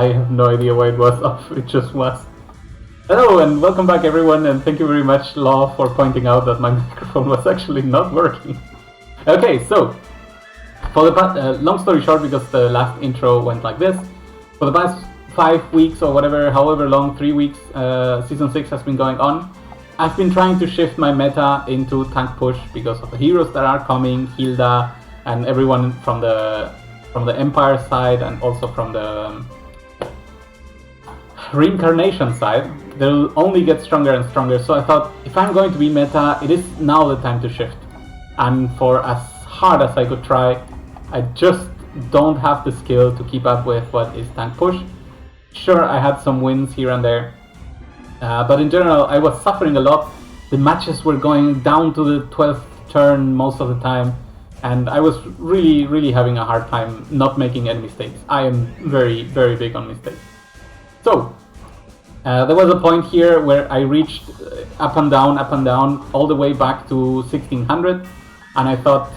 I have no idea why it was off, it just was. Hello and welcome back everyone, and thank you very much, Law, for pointing out that my microphone was actually not working. Okay, so, for the past, long story short, because the last intro went like this, for the past 5 weeks or whatever, however long, 3 weeks, Season 6 has been going on, I've been trying to shift my meta into tank push because of the heroes that are coming, Hilda, and everyone from the Empire side, and also from the Reincarnation side. They'll only get stronger and stronger, so I thought, if I'm going to be meta, it is now the time to shift. And for as hard as I could try, I just don't have the skill to keep up with what is tank push. Sure, I had some wins here and there, but in general I was suffering a lot. The matches were going down to the 12th turn most of the time, and I was really having a hard time not making any mistakes. I am very big on mistakes. So, there was a point here where I reached up and down, all the way back to 1600, and I thought,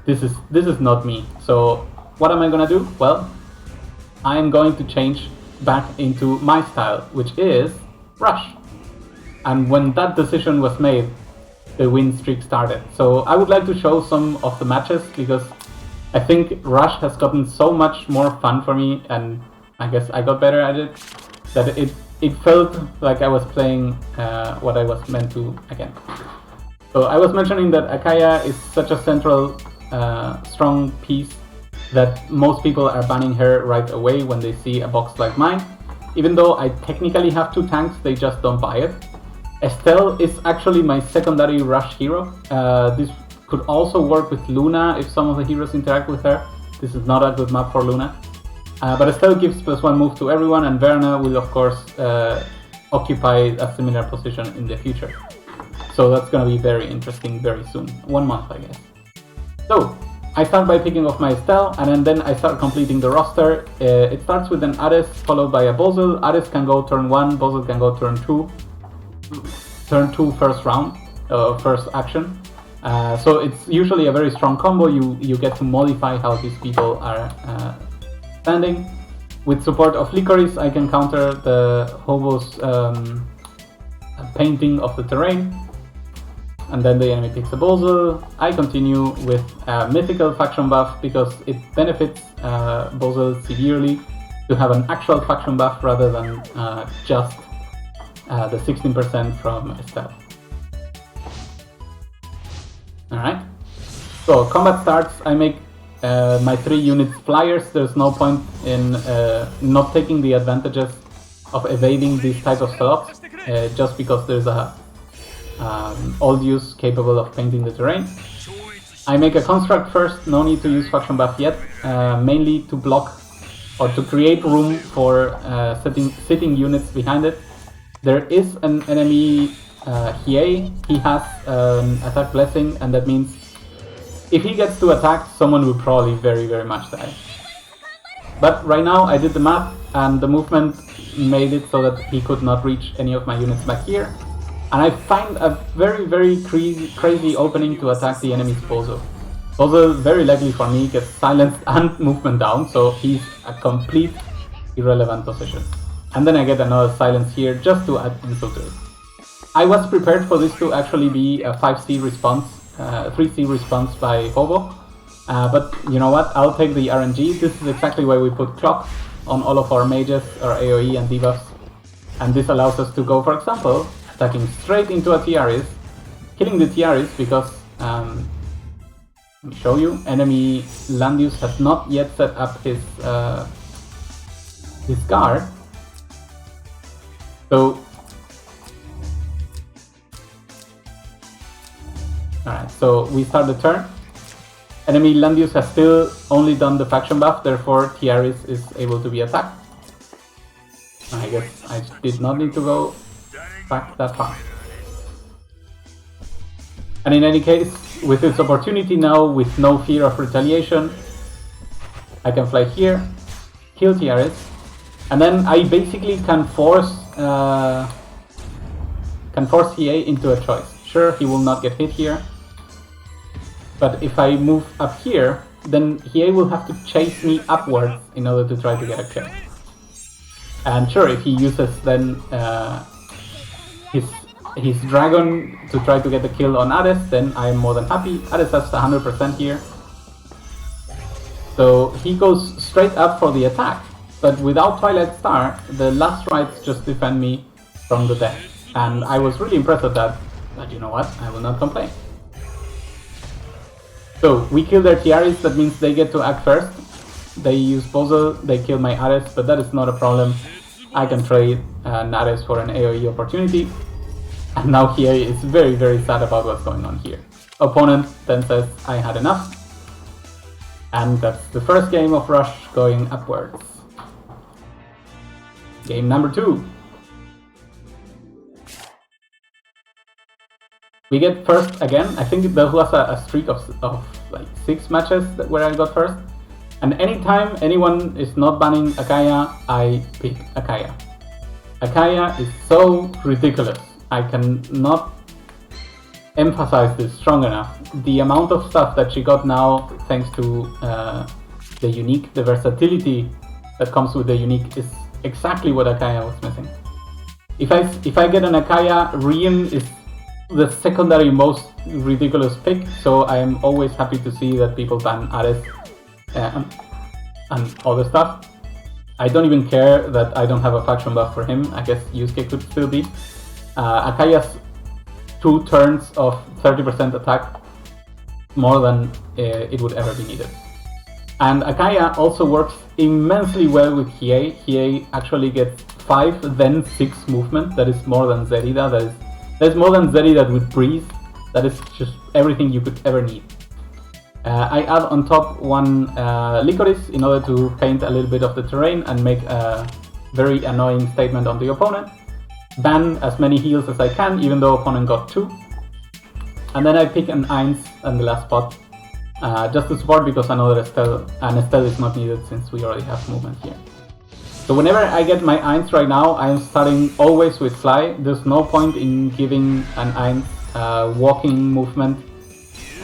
this is not me. So, what am I gonna do? Well, I am going to change back into my style, which is Rush. And when that decision was made, the win streak started. So, I would like to show some of the matches, because I think Rush has gotten so much more fun for me, and I guess I got better at it, that it felt like I was playing what I was meant to again. So I was mentioning that Akaya is such a central, strong piece that most people are banning her right away when they see a box like mine. Even though I technically have 2 tanks, they just don't buy it. Estelle is actually my secondary rush hero. This could also work with Luna if some of the heroes interact with her. This is not a good map for Luna. But Estelle gives +1 move to everyone, and Verna will of course occupy a similar position in the future. So that's gonna be very interesting very soon. 1 month, I guess. So, I start by picking off my Estelle, and then I start completing the roster. It starts with an Ares followed by a Bozel. Ares can go turn 1, Bozel can go turn 2. Turn 2 first round, first action. So it's usually a very strong combo. You get to modify how these people are standing. With support of Licorice, I can counter the Hobo's painting of the terrain. And then the enemy picks a Bozel. I continue with a mythical faction buff because it benefits Bozel severely to have an actual faction buff rather than just the 16% from Estelle. Alright, so combat starts. I make my 3 units flyers. There's no point in not taking the advantages of evading these type of slots just because there's a old use capable of painting the terrain. I make a construct first, no need to use faction buff yet, mainly to block or to create room for sitting units behind it. There is an enemy Hiei. He has an attack blessing, and that means if he gets to attack, someone will probably very much die. But right now I did the math, and the movement made it so that he could not reach any of my units back here. And I find a very crazy opening to attack the enemy's Bozo. Bozo, very likely for me, gets silenced and movement down, so he's a complete irrelevant position. And then I get another silence here just to add insult to it. I was prepared for this to actually be a 5C response, 3C response by Hobo. But you know what, I'll take the RNG. This is exactly why we put clock on all of our mages, our AoE and debuffs. And this allows us to go, for example, attacking straight into a Tiaris, killing the Tiaris because, let me show you, enemy Landius has not yet set up his guard. So, alright, so we start the turn. Enemy Landius has still only done the faction buff, therefore Tiaris is able to be attacked. I guess I did not need to go back that far. And in any case, with this opportunity now, with no fear of retaliation, I can fly here, kill Tiaris, and then I basically can force Hiei into a choice. Sure, he will not get hit here, but if I move up here, then Hiei will have to chase me upwards in order to try to get a kill. And sure, if he uses then his dragon to try to get the kill on Ares, then I am more than happy. Ares has 100% here. So he goes straight up for the attack. But without Twilight Star, the last rites just defend me from the death. And I was really impressed at that. But you know what? I will not complain. So we kill their Tiaris, that means they get to act first. They use Bozo, they kill my Ares, but that is not a problem. I can trade an Ares for an AoE opportunity. And now he is very, very sad about what's going on here. Opponent then says, I had enough. And that's the first game of Rush going upwards. Game number 2. We get first again. I think there was a streak of like 6 matches where I got first. And anytime anyone is not banning Akaya, I pick Akaya. Akaya is so ridiculous. I cannot emphasize this strong enough. The amount of stuff that she got now, thanks to the unique, the versatility that comes with the unique, is exactly what Akaya was missing. If I get an Akaya, Rian is the secondary most ridiculous pick, so I am always happy to see that people ban Ares and other stuff. I don't even care that I don't have a faction buff for him. I guess Yusuke could still be. Akaya's 2 turns of 30% attack, more than it would ever be needed. And Akaya also works immensely well with Hiei. Hiei actually gets 5, then 6 movement. That is more than Zerida. That is more than Zerida with Breeze. That is just everything you could ever need. I add on top 1 Licorice in order to paint a little bit of the terrain and make a very annoying statement on the opponent. Ban as many heals as I can, even though opponent got 2. And then I pick an Eins on the last spot, just to support, because another Estelle, and Estelle is not needed since we already have movement here. So whenever I get my Eins right now, I am starting always with Fly. There's no point in giving an Eins walking movement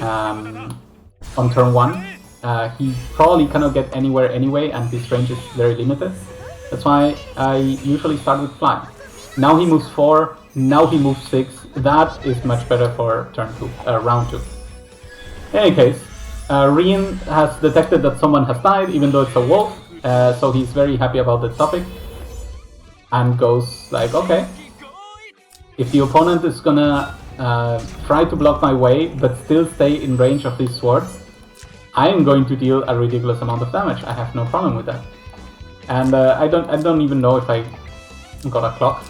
on turn 1. He probably cannot get anywhere anyway, and his range is very limited. That's why I usually start with Fly. Now he moves 4, now he moves 6. That is much better for turn 2, round 2. In any case, Rian has detected that someone has died, even though it's a wolf, so he's very happy about the topic, and goes like, okay, if the opponent is gonna try to block my way, but still stay in range of these swords, I am going to deal a ridiculous amount of damage. I have no problem with that. And I don't even know if I got a clock.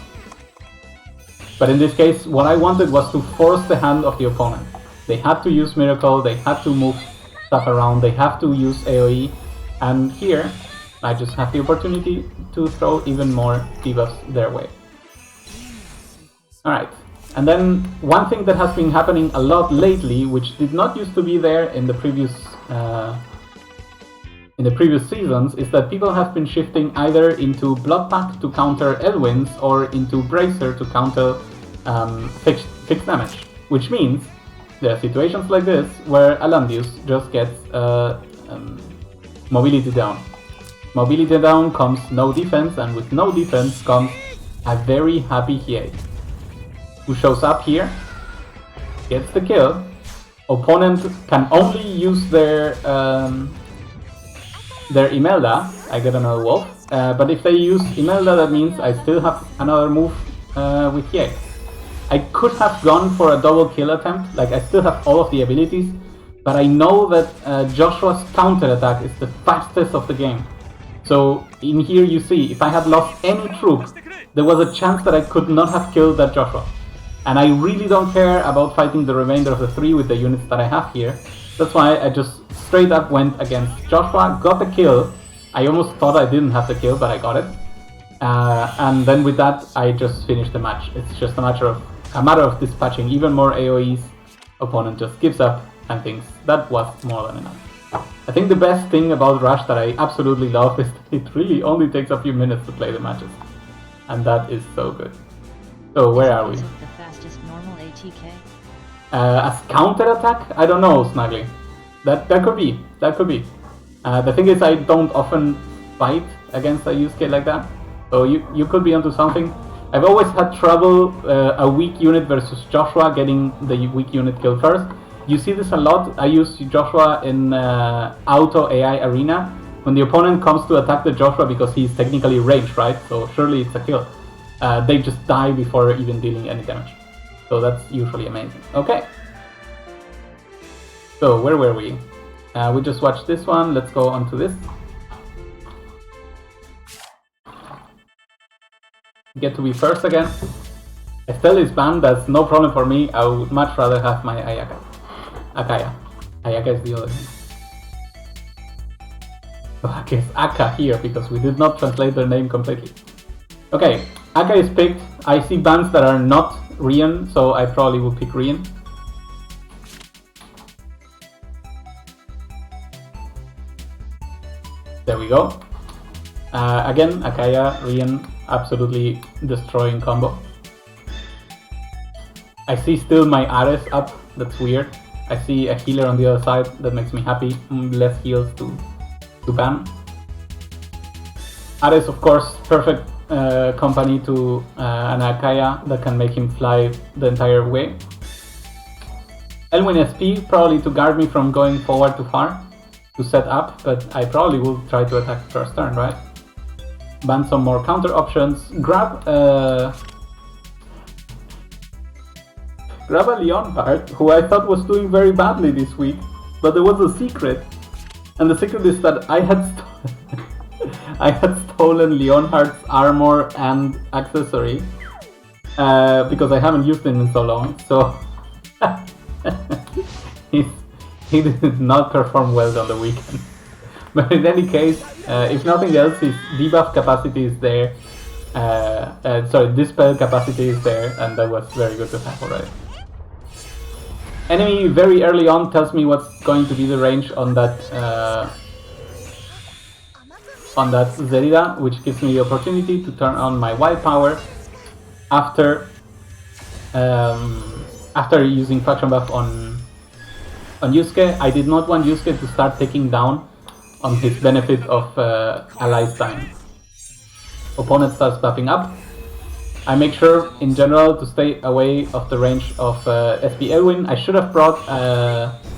But in this case, what I wanted was to force the hand of the opponent. They had to use Miracle, they had to move stuff around, they have to use AoE, and here I just have the opportunity to throw even more debuffs their way. Alright, and then one thing that has been happening a lot lately, which did not used to be there in the previous seasons, is that people have been shifting either into Blood Pact to counter Elwyn's or into Bracer to counter fixed damage. Which means there are situations like this where Alandius just gets mobility down. Mobility down comes no defense, and with no defense comes a very happy Hiei, who shows up here, gets the kill. Opponent can only use their Imelda. I get another wolf, but if they use Imelda, that means I still have another move with Hiei. I could have gone for a double kill attempt, like I still have all of the abilities, but I know that Joshua's counter attack is the fastest of the game. So in here you see, if I had lost any troop, there was a chance that I could not have killed that Joshua. And I really don't care about fighting the remainder of the 3 with the units that I have here. That's why I just straight up went against Joshua, got the kill. I almost thought I didn't have the kill, but I got it. And then with that, I just finished the match. It's just a matter of dispatching even more AoEs. Opponent just gives up and thinks that was more than enough. I think the best thing about Rush that I absolutely love is that it really only takes a few minutes to play the matches. And that is so good. So where are we? Is it the fastest normal ATK? As counter attack? I don't know, Snuggly. That could be. That could be. The thing is, I don't often fight against a Yusuke like that. So you could be onto something. I've always had trouble a weak unit versus Joshua getting the weak unit killed first. You see this a lot. I use Joshua in auto AI arena. When the opponent comes to attack the Joshua because he's technically ranged, right? So surely it's a kill. They just die before even dealing any damage. So that's usually amazing. Okay. So where were we? We just watched this one. Let's go on to this. Get to be first again. Estelle is banned. That's no problem for me. I would much rather have my Ayaka. Akaya. Ayaka is the other thing. So I guess Aka here because we did not translate their name completely. Okay, Aka is picked. I see bans that are not Rian, so I probably will pick Rian. There we go. Again, Akaya, Rian, absolutely destroying combo. I see still my Ares up, that's weird. I see a healer on the other side, that makes me happy. Less heals to ban. Ares, of course, perfect company to an Akaya that can make him fly the entire way. Elwin SP, probably to guard me from going forward too far to set up, but I probably will try to attack first turn, right? Ban some more counter options. Grab a Leonhardt, who I thought was doing very badly this week, but there was a secret, and the secret is that I had stolen Leonhardt's armor and accessory because I haven't used him in so long. So he did not perform well on the weekend. But in any case, if nothing else, his debuff capacity is there. Dispel capacity is there, and that was very good to have already. Enemy very early on tells me what's going to be the range on that Zerida, which gives me the opportunity to turn on my wild power after using faction buff on Yusuke. I did not want Yusuke to start taking down on his benefit of allies dying. Opponent starts buffing up. I make sure in general to stay away of the range of SP Elwin. I should have brought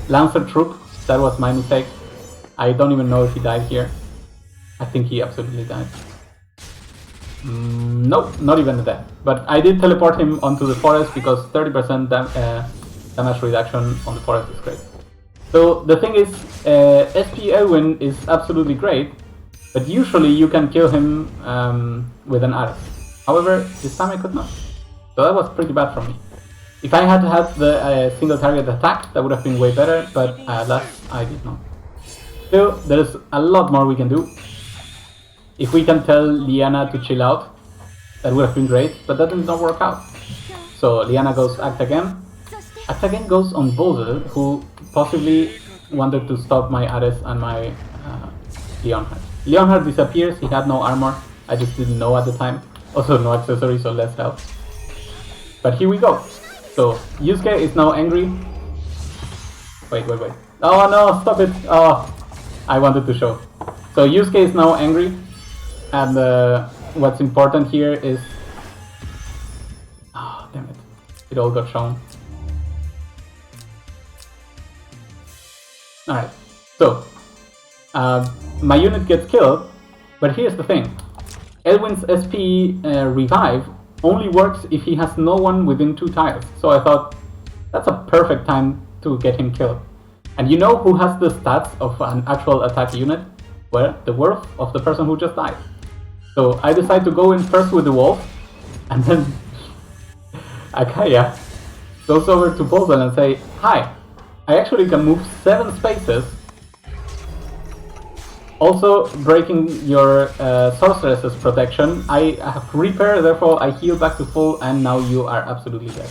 Lancer Troop. That was my mistake. I don't even know if he died here. I think he absolutely died. Nope, not even a death. But I did teleport him onto the forest because 30% damage reduction on the forest is great. So the thing is, SP Elwin is absolutely great, but usually you can kill him with an Ares. However, this time I could not. So that was pretty bad for me. If I had had the single target attack, that would have been way better, but alas, I did not. Still, there's a lot more we can do. If we can tell Liana to chill out, that would have been great, but that did not work out. So Liana goes Act Again. Act Again goes on Bozel, who possibly wanted to stop my Ares and my Leonhardt. Leonhardt disappears, he had no armor, I just didn't know at the time. Also no accessories, so less health. But here we go. So Yusuke is now angry. Wait. Oh no, stop it! Oh, I wanted to show. So Yusuke is now angry, and what's important here is... Oh, damn it. It all got shown. Alright, so my unit gets killed, but here's the thing. Elwin's SP revive only works if he has no one within 2 tiles. So I thought, that's a perfect time to get him killed. And you know who has the stats of an actual attack unit? Well, the worth of the person who just died. So I decide to go in first with the wolf, and then Akaya goes over to Bolzan and say, hi, I actually can move 7 spaces. Also, breaking your sorceress's protection. I have repair, therefore I heal back to full, and now you are absolutely dead.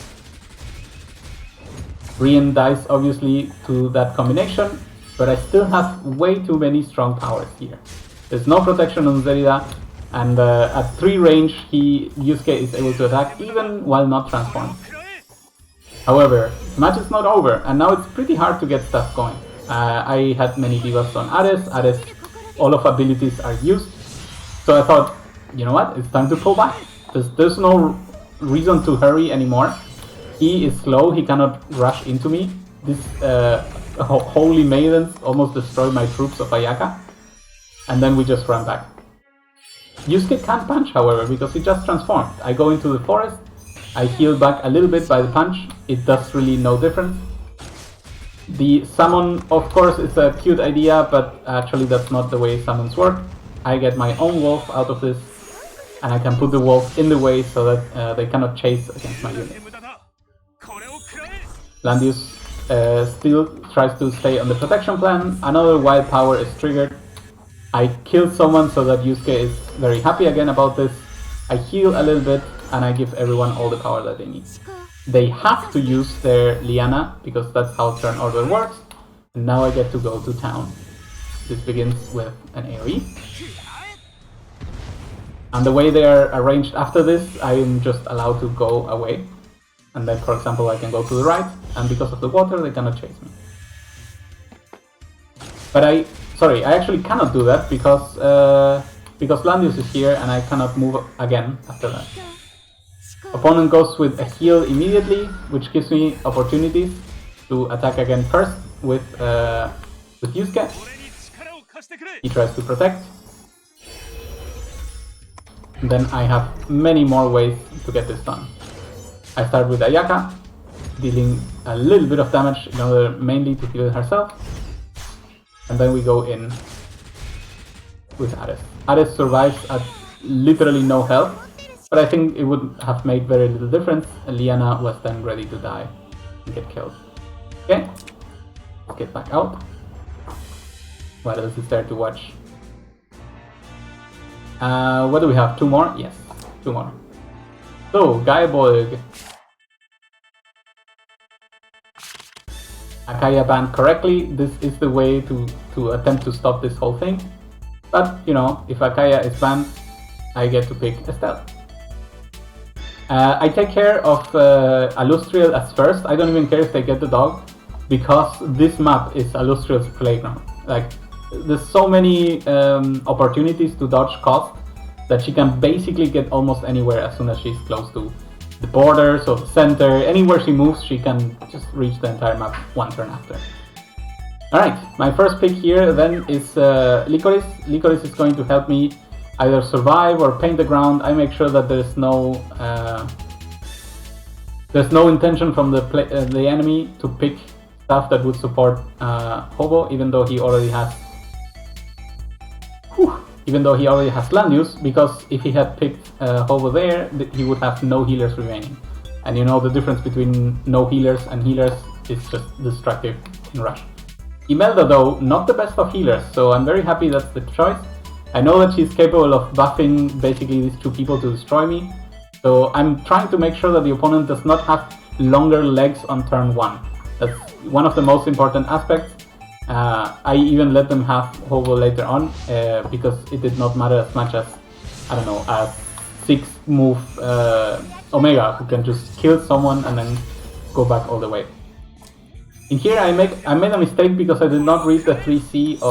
Rian dies obviously to that combination, but I still have way too many strong powers here. There's no protection on Zerida, and at 3 range, Yusuke is able to attack even while not transformed. However, the match is not over, and now it's pretty hard to get stuff going. I had many debuffs on Ares. All of abilities are used, so I thought you know what? It's time to pull back. There's no reason to hurry anymore. He is slow, he cannot rush into me. These holy maidens almost destroyed my troops of Ayaka. And then we just run back. Yusuke can't punch, however, because he just transformed. I go into the forest, I heal back a little bit by the punch. It does really no difference. The summon, of course, is a cute idea, but actually that's not the way summons work. I get my own wolf out of this, and I can put the wolf in the way so that they cannot chase against my unit. Landius still tries to stay on the protection plan. Another wild power is triggered. I kill someone so that Yusuke is very happy again about this. I heal a little bit and I give everyone all the power that they need. They have to use their Liana because that's how turn order works. And now I get to go to town. This begins with an AoE. And the way they are arranged after this, I am just allowed to go away. And then, for example, I can go to the right, and because of the water, they cannot chase me. But I actually cannot do that because Landius is here and I cannot move again after that. Opponent goes with a heal immediately, which gives me opportunities to attack again first with Yusuke. He tries to protect. And then I have many more ways to get this done. I start with Ayaka, dealing a little bit of damage in order mainly to heal herself. And then we go in with Ares. Ares survives at literally no health, but I think it would have made very little difference. Liana was then ready to die and get killed. Okay, let's get back out. What else is there to watch? What do we have? 2 more? Yes, 2 more. So, Gaibolg. Akaya banned correctly. This is the way to attempt to stop this whole thing. But, you know, if Akaya is banned, I get to pick Estelle. I take care of Alustriel as first. I don't even care if they get the dog, because this map is Alustriel's playground. Like, there's so many opportunities to dodge cost that she can basically get almost anywhere as soon as she's close to the borders or the center. Anywhere she moves, she can just reach the entire map one turn after. Alright, my first pick here then is Licorice. Licorice is going to help me either survive or paint the ground. I make sure that there's no intention from the enemy to pick stuff that would support Hobo, even though he already has Landius, because if he had picked Hobo there, he would have no healers remaining. And you know the difference between no healers and healers is just destructive in Rush. Imelda, though, not the best of healers, so I'm very happy that's the choice. I know that she's capable of buffing basically these 2 people to destroy me, so I'm trying to make sure that the opponent does not have longer legs on turn 1. That's one of the most important aspects. I even let them have Hobo later on, because it did not matter as much as, I don't know, a 6-move Omega who can just kill someone and then go back all the way. In here I made a mistake because I did not read the 3C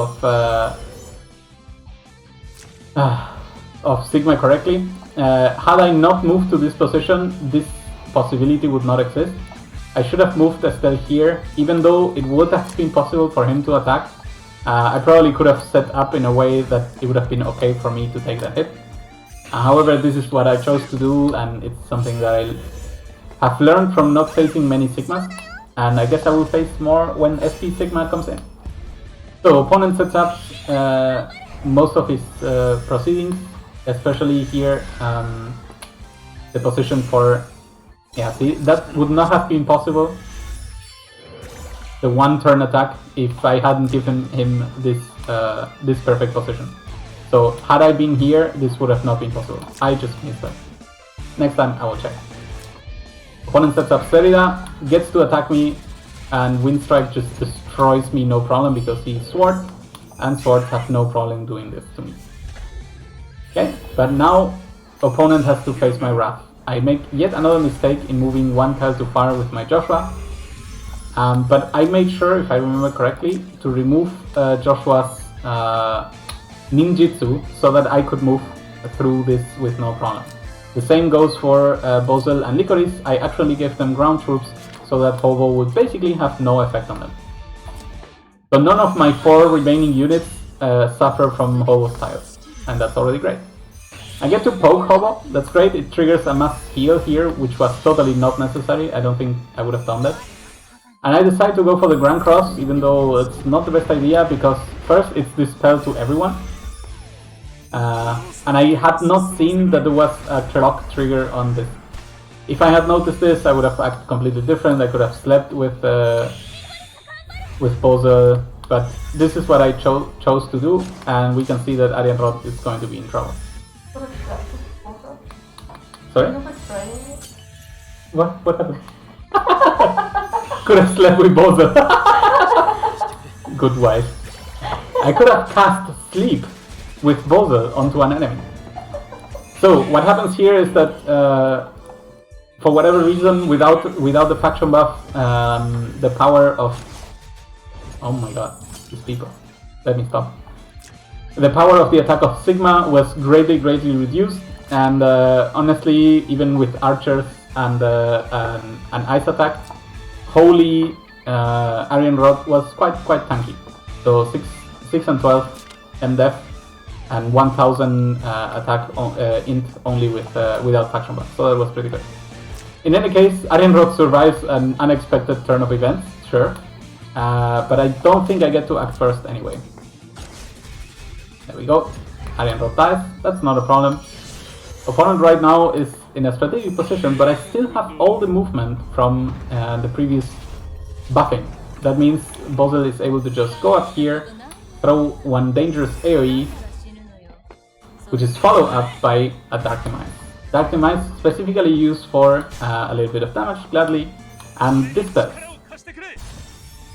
of Sigma correctly. Had I not moved to this position, this possibility would not exist. I should have moved Estelle here, even though it would have been possible for him to attack. I probably could have set up in a way that it would have been okay for me to take that hit. However, this is what I chose to do, and it's something that I have learned from not facing many Sigmas, and I guess I will face more when SP Sigma comes in. So, opponent sets up most of his proceedings, especially here the position for... Yeah, see, that would not have been possible, the 1-turn attack, if I hadn't given him this perfect position. So, had I been here, this would have not been possible. I just missed that. Next time, I will check. Opponent sets up Serida, gets to attack me, and Windstrike just destroys me no problem because he's Sword, and Swords have no problem doing this to me. Okay, but now, opponent has to face my Wrath. I make yet another mistake in moving 1 tile too far with my Joshua, but I made sure, if I remember correctly, to remove Joshua's ninjutsu so that I could move through this with no problem. The same goes for Bozel and Licorice. I actually gave them ground troops so that Hobo would basically have no effect on them. So none of my 4 remaining units suffer from Hobo's tiles, and that's already great. I get to poke Hobo, that's great, it triggers a mass heal here, which was totally not necessary, I don't think I would have done that. And I decide to go for the Grand Cross, even though it's not the best idea, because first it's dispelled to everyone. And I had not seen that there was a clock trigger on this. If I had noticed this, I would have acted completely different. I could have slept with Bozel, but this is what I chose to do, and we can see that Arianrod is going to be in trouble. Sorry? What happened? Could have slept with Bozel. Good wife. I could have cast Sleep with Bozel onto an enemy. So what happens here is that for whatever reason, without the faction buff, the power of... Oh my god, these people. Let me stop. The power of the attack of Sigma was greatly reduced, and honestly, even with archers and an ice attack, Holy Arianrod was quite tanky. So 6 and 12 MDef and 1000 attack int only without faction buff. So that was pretty good. In any case, Arianrod survives an unexpected turn of events, sure, but I don't think I get to act first anyway. There we go. Arianrod dies. That's not a problem. Opponent right now is in a strategic position, but I still have all the movement from the previous buffing. That means Bozel is able to just go up here, throw one dangerous AoE, which is followed up by a Dark Demise. Dark Demise specifically used for a little bit of damage, gladly, and dispels.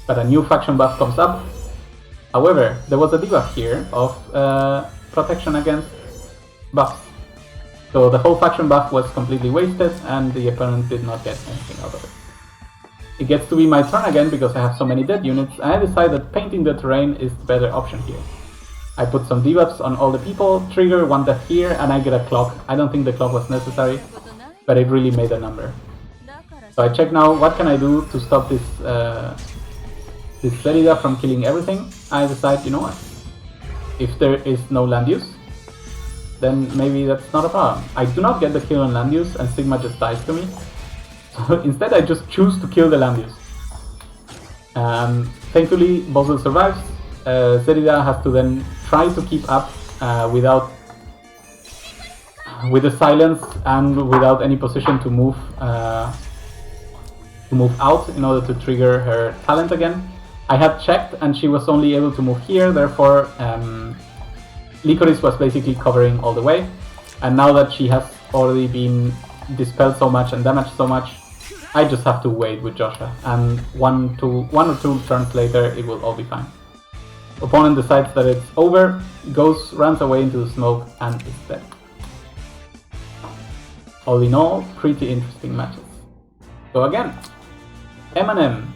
But a new faction buff comes up. However, there was a debuff here of protection against buffs. So the whole faction buff was completely wasted, and the opponent did not get anything out of it. It gets to be my turn again because I have so many dead units, and I decide that painting the terrain is the better option here. I put some debuffs on all the people, trigger one death here, and I get a clock. I don't think the clock was necessary, but it really made a number. So I check now, what can I do to stop this Zerida from killing everything? I decide, you know what, if there is no land use, then maybe that's not a problem. I do not get the kill on land use, and Sigma just dies to me. So instead I just choose to kill the land use. Thankfully, Bozel survives. Zerida has to then try to keep up with the silence and without any position to move out in order to trigger her talent again. I had checked and she was only able to move here, therefore Licorice was basically covering all the way. And now that she has already been dispelled so much and damaged so much, I just have to wait with Joshua, and one or two turns later it will all be fine. Opponent decides that it's over, runs away into the smoke, and is dead. All in all, pretty interesting matches. So again, M&M.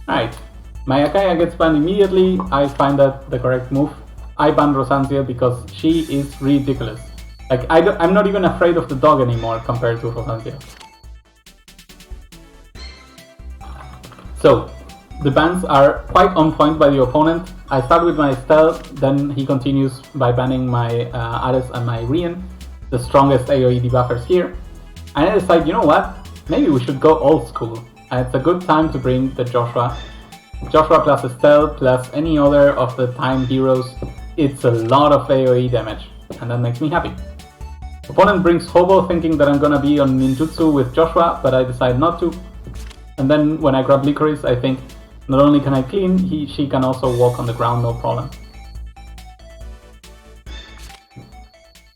Alright, my Akaya gets banned immediately. I find that the correct move. I ban Rosanzia because she is ridiculous. Like, I'm not even afraid of the dog anymore compared to Rosanzia. So, the bans are quite on point by the opponent. I start with my Estelle, then he continues by banning my Ares and my Rian, the strongest AoE debuffers here. And I decide, you know what, maybe we should go old school. And it's a good time to bring the Joshua. Joshua plus Estelle plus any other of the time heroes. It's a lot of AoE damage, and that makes me happy. Opponent brings Hobo thinking that I'm gonna be on ninjutsu with Joshua, but I decide not to. And then when I grab Licorice, I think not only can I clean, she can also walk on the ground, no problem.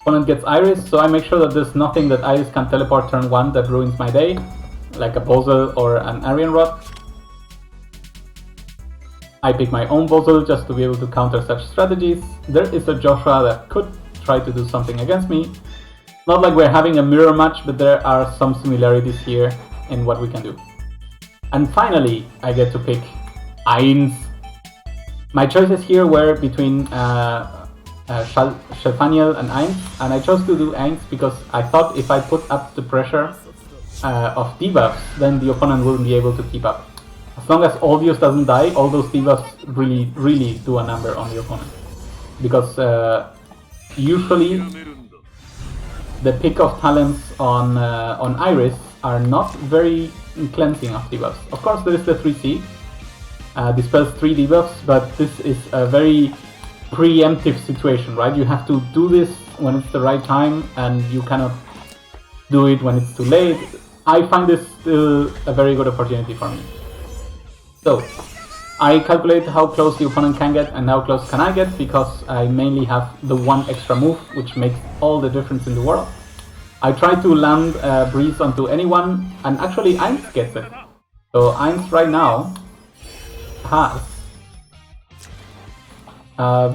Opponent gets Iris, so I make sure that there's nothing that Iris can teleport turn 1 that ruins my day, like a Bozel or an Arianrod. I pick my own Bozel just to be able to counter such strategies. There is a Joshua that could try to do something against me. Not like we're having a mirror match, but there are some similarities here in what we can do. And finally, I get to pick Ainz, My choices here were between Schefaniel and Ainz, and I chose to do Ainz because I thought if I put up the pressure of debuffs, then the opponent wouldn't be able to keep up. As long as Oldius doesn't die, all those debuffs really do a number on the opponent. Because usually the pick of talents on Iris are not very cleansing of debuffs. Of course there is the 3C, dispels 3 debuffs, but this is a very preemptive situation, right? You have to do this when it's the right time, and you cannot do it when it's too late. I find this still a very good opportunity for me. So, I calculate how close the opponent can get and how close can I get, because I mainly have the one extra move, which makes all the difference in the world. I try to land Breeze onto anyone, and actually Ainz gets it. So Ainz right now has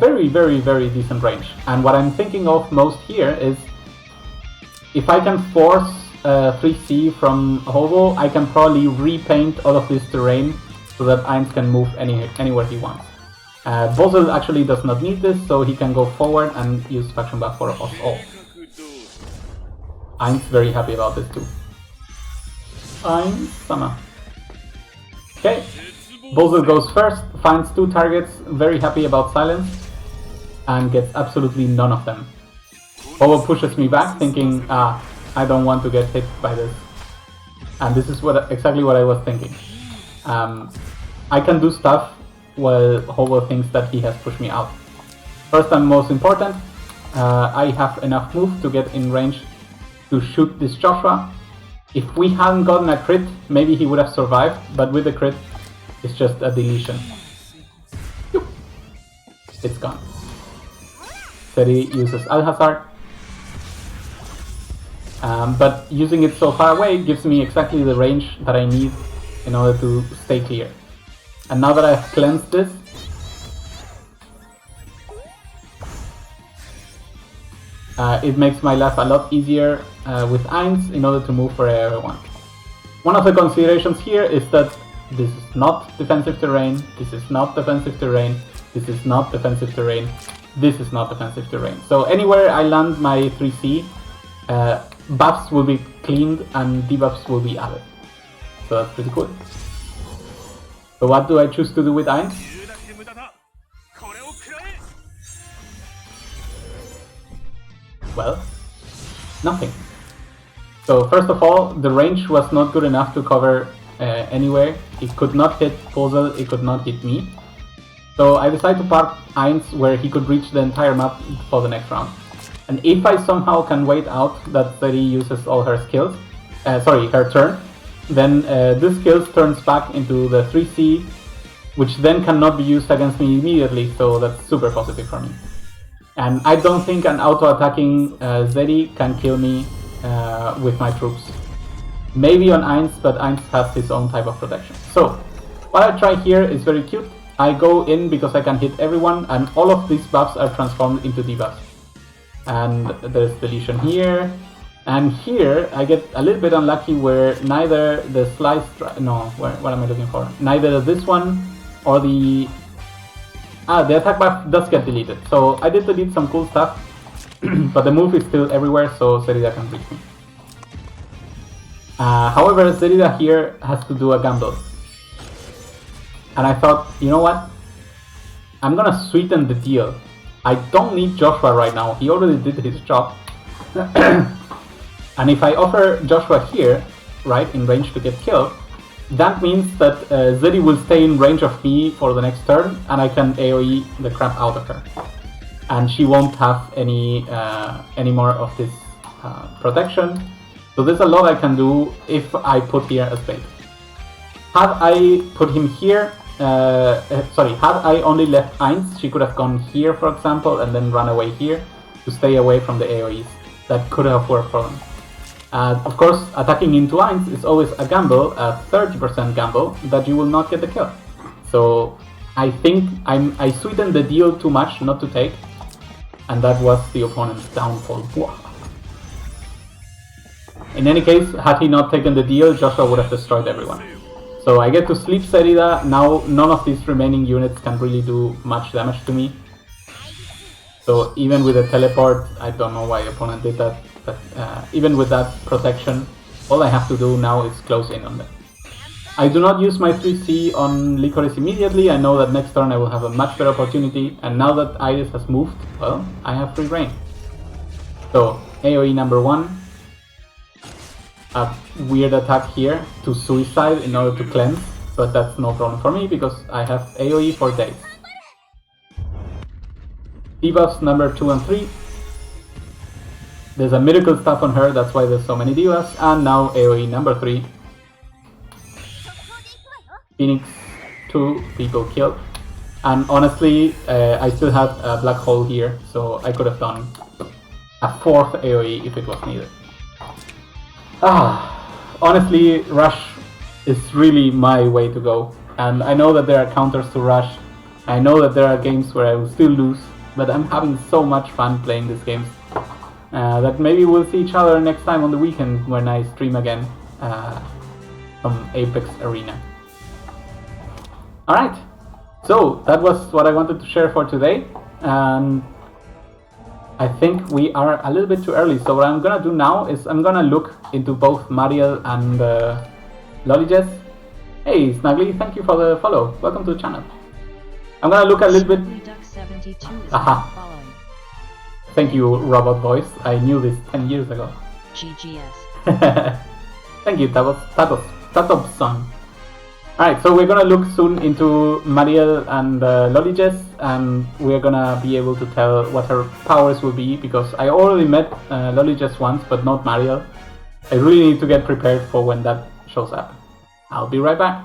very decent range. And what I'm thinking of most here is, if I can force 3C from Hobo, I can probably repaint all of this terrain so that Ainz can move anywhere he wants. Bozel actually does not need this, so he can go forward and use faction buff for us all. Ainz very happy about this too. Ainz Sama. Okay, Bozel goes first, finds 2 targets, very happy about silence, and gets absolutely none of them. Hobo pushes me back, thinking, I don't want to get hit by this. And this is exactly what I was thinking. I can do stuff while Hobo thinks that he has pushed me out. First and most important, I have enough move to get in range to shoot this Joshua. If we hadn't gotten a crit, maybe he would have survived, but with the crit, it's just a deletion. Yoop. It's gone. Seri uses Alhazar. But using it so far away gives me exactly the range that I need in order to stay clear. And now that I've cleansed this, it makes my life a lot easier with Ainz in order to move wherever I want. One of the considerations here is that this is not defensive terrain, this is not defensive terrain, this is not defensive terrain, this is not defensive terrain. So anywhere I land my 3C, buffs will be cleaned and debuffs will be added. So that's pretty cool. So what do I choose to do with Ainz? Well, nothing. So first of all, the range was not good enough to cover anywhere. It could not hit Bozel, it could not hit me. So I decided to park Ainz where he could reach the entire map for the next round. And if I somehow can wait out that Seri uses all her skills, her turn, then this skills turns back into the 3C, which then cannot be used against me immediately, so that's super positive for me. And I don't think an auto-attacking Zeri can kill me with my troops. Maybe on Ainz, but Ainz has his own type of protection. So, what I try here is very cute. I go in because I can hit everyone, and all of these buffs are transformed into debuffs. And there's deletion here. And here, I get a little bit unlucky where neither the slice... what am I looking for? Neither this one or the... the attack buff does get deleted. So I did delete some cool stuff, but the move is still everywhere, so Zerida can reach me. However, Zerida here has to do a gamble. And I thought, you know what? I'm gonna sweeten the deal. I don't need Joshua right now, he already did his job. And if I offer Joshua here, right, in range to get killed, that means that Zeri will stay in range of me for the next turn, and I can AoE the crap out of her. And she won't have any more of this protection. So there's a lot I can do if I put here a spade. Had I put him here, had I only left Ainz, she could have gone here, for example, and then run away here to stay away from the AoEs. That could have worked for him. Of course, attacking into Ainz is always a gamble, a 30% gamble, that you will not get the kill. So I think I sweetened the deal too much not to take, and that was the opponent's downfall. In any case, had he not taken the deal, Joshua would have destroyed everyone. So I get to sleep Serida. Now none of these remaining units can really do much damage to me. So even with a teleport, I don't know why the opponent did that, but even with that protection, all I have to do now is close in on them. I do not use my 3C on Licorice immediately. I know that next turn I will have a much better opportunity, and now that Iris has moved, well, I have free reign. So AoE number 1. A weird attack here to suicide in order to cleanse, but that's no problem for me because I have AoE for days. Debuffs number 2 and 3. There's a miracle stuff on her, that's why there's so many debuffs, and now AoE number 3. Phoenix, 2 people killed. And honestly, I still have a black hole here, so I could have done a 4th AoE if it was needed. Honestly, Rush is really my way to go. And I know that there are counters to Rush. I know that there are games where I will still lose, but I'm having so much fun playing these games that maybe we'll see each other next time on the weekend when I stream again from Apex Arena. Alright, so that was what I wanted to share for today. I think we are a little bit too early, so what I'm gonna do now is I'm gonna look into both Mariel and Lolliges. Hey Snuggly, thank you for the follow. Welcome to the channel. I'm gonna look a little bit. Aha. Thank you, Robot Voice. I knew this 10 years ago. GGS. Thank you, Tatos son. Alright, so we're gonna look soon into Mariel and Lolliges, and we're gonna be able to tell what her powers will be, because I already met Lolliges once, but not Mariel. I really need to get prepared for when that shows up. I'll be right back.